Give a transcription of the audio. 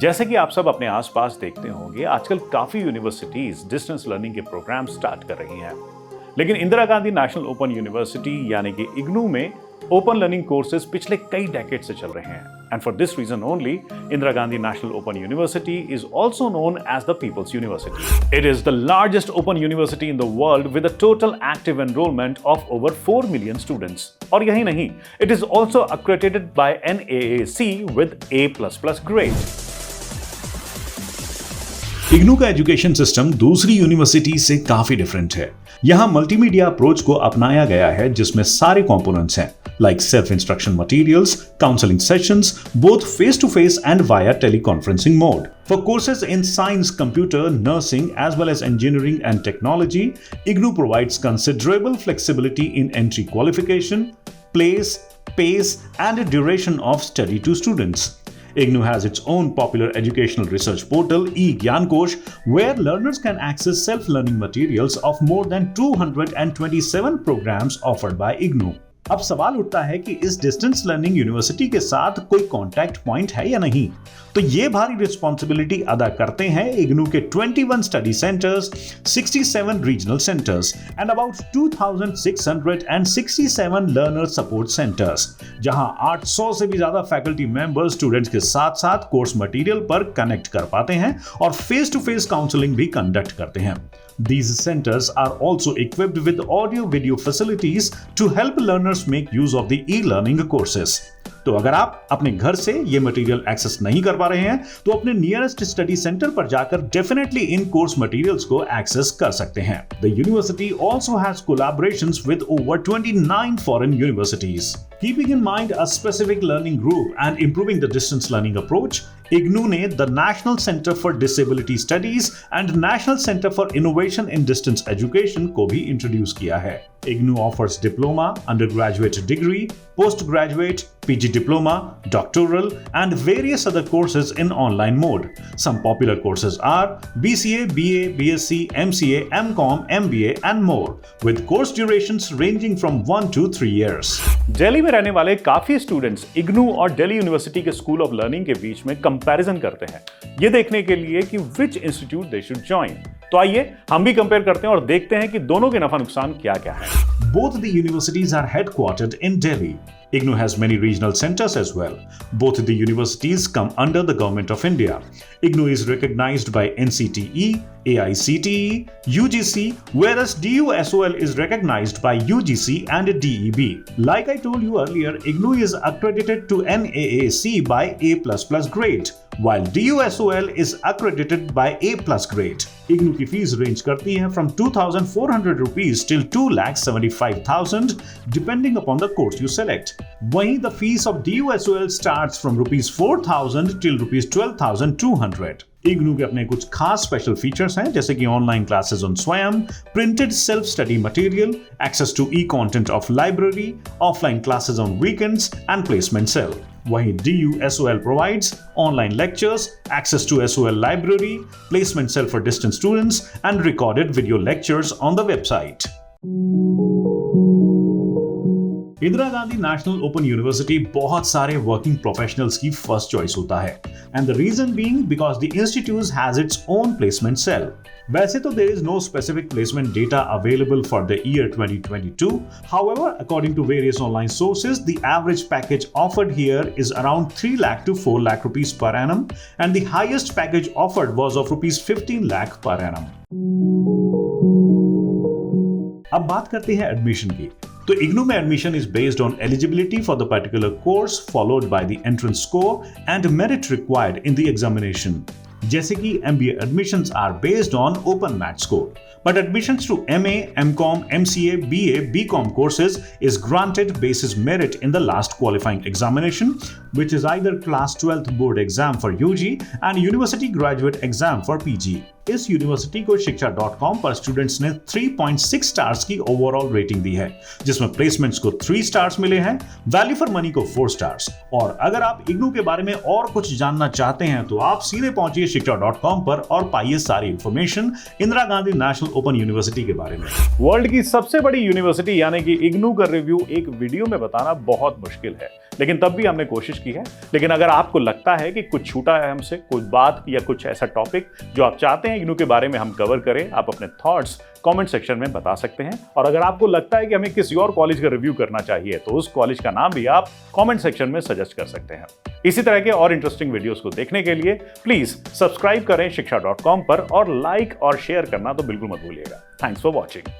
जैसे कि आप सब अपने आसपास देखते होंगे, आजकल काफी यूनिवर्सिटीज डिस्टेंस लर्निंग के प्रोग्राम स्टार्ट कर रही हैं। लेकिन Indira Gandhi National Open university यानी कि इग्नू में ओपन लर्निंग कोर्सेज पिछले कई डेकेड से चल रहे हैं। And for this reason only, Indira Gandhi National Open University is also known as the people's university. It is the largest open university in the world with a total active enrolment of over 4 million students. और यही नहीं, it is also accredited by NAAC with A++ grade। IGNOU का education system दूसरी university से काफी different है। यहाँ multimedia approach को अपनाया गया है, जिसमें सारे कंपोनेंट्स हैं like self instruction materials, counselling sessions, both face to face and via teleconferencing mode. For courses in science, computer, nursing, as well as engineering and technology, IGNOU provides considerable flexibility in entry qualification, place, pace, and duration of study to students. IGNOU has its own popular educational research portal, eGyankosh, where learners can access self-learning materials of more than 227 programs offered by IGNOU. अब सवाल उठता है कि इस distance learning university के साथ कोई contact point है या नहीं। तो ये भारी रिस्पॉन्सिबिलिटी अदा करते हैं इग्नू के 21 study centres, 67 regional centres and about 2667 learner support centres, जहां 800 से भी ज्यादा फैकल्टी मेंबर्स स्टूडेंट्स के साथ साथ कोर्स मटेरियल पर कनेक्ट कर पाते हैं और फेस टू फेस काउंसलिंग भी कंडक्ट करते हैं। These centers are also equipped with audio-video facilities to help learners make use of the e-learning courses. तो अगर आप अपने घर से ये मटेरियल एक्सेस नहीं कर पा रहे हैं, तो अपने नियरेस्ट स्टडी सेंटर पर जाकर डेफिनेटली इन कोर्स मटेरियल्स को एक्सेस कर सकते हैं। The university also has collaborations with over 29 foreign universities. Keeping in mind a specific learning group and improving the distance learning approach, IGNOU ने the National Center for Disability Studies and National Center for Innovation in Distance Education को भी introduce किया है। IGNOU offers diploma, undergraduate degree, postgraduate, PG diploma, doctoral, and various other courses in online mode. Some popular courses are BCA, BA, BSc, MCA, MCom, MBA, and more, with course durations ranging from 1 to 3 years. Delhi में रहने वाले काफी students IGNOU और Delhi university के school of learning के बीच में comparison करते हैं, ये देखने के लिए कि which institute they should join. तो आइए हम भी कंपेयर करते हैं और देखते हैं कि दोनों के नफा नुकसान क्या-क्या है। Both the universities are headquartered in Delhi. IGNOU has many regional centers as well. Both the universities come under the Government of India. IGNOU is recognized by NCTE, AICTE, UGC, whereas DUSOL is recognized by UGC and DEB. Like I told you earlier, IGNOU is accredited to NAAC by A++ grade, while DUSOL is accredited by A+ grade. IGNOU की fees range करती है from 2,400 rupees till 2,75,000 depending upon the course you select. वहीं the fees of DUSOL starts from rupees 4,000 till rupees 12,200. IGNOU के अपने कुछ खास special features हैं, जैसे कि online classes on Swayam, printed self study material, access to e content of library, offline classes on weekends and placement cell. वहीं DUSOL provides online lectures, access to SOL library, placement cell for distance students, and recorded video lectures on the website. Indira Gandhi National Open University बहुत सारे working professionals की first choice होता है, and the reason being because the institute has its own placement cell. वैसे तो there is no specific placement data available for the year 2022. However, according to various online sources, the average package offered here is around 3 lakh to 4 lakh rupees per annum, and the highest package offered was of rupees 15 lakh per annum. अब बात करते हैं admission की। तो IGNOU में admission is based on eligibility for the particular course followed by the entrance score and merit required in the examination. जैसे कि MBA admissions are based on open match score, but admissions to MA, MCom, MCA, BA, BCom courses is granted basis merit in the last qualifying examination, which is either class 12th board exam for UG and university graduate exam for PG. इस university को shiksha.com पर students ने 3.6 stars की overall rating दी है, जिसमें placements को 3 stars मिले हैं, वैल्यू फॉर मनी को 4 स्टार्स। और अगर आप IGNOU के बारे में और कुछ जानना चाहते हैं तो आप सीधे पहुंचिए shiksha.com पर और पाइए सारी information Indira Gandhi National Open university के बारे में। वर्ल्ड की सबसे बड़ी यूनिवर्सिटी यानी कि इग्नू का रिव्यू एक वीडियो में बताना बहुत मुश्किल है, लेकिन तब भी हमने कोशिश की है। लेकिन अगर आपको लगता है कि कुछ छूटा है हमसे, कोई बात या कुछ ऐसा टॉपिक जो आप चाहते हैं इग्नू के बारे में हम कवर करें, आप अपने थॉट्स कमेंट सेक्शन में बता सकते हैं। और अगर आपको लगता है कि हमें किसी और कॉलेज का रिव्यू करना चाहिए तो उस कॉलेज का नाम भी आप कमेंट सेक्शन में सजेस्ट कर सकते हैं। इसी तरह के और इंटरेस्टिंग वीडियोस को देखने के लिए प्लीज सब्सक्राइब करें shiksha.com पर और लाइक और शेयर करना तो बिल्कुल मत भूलिएगा। Thanks for watching.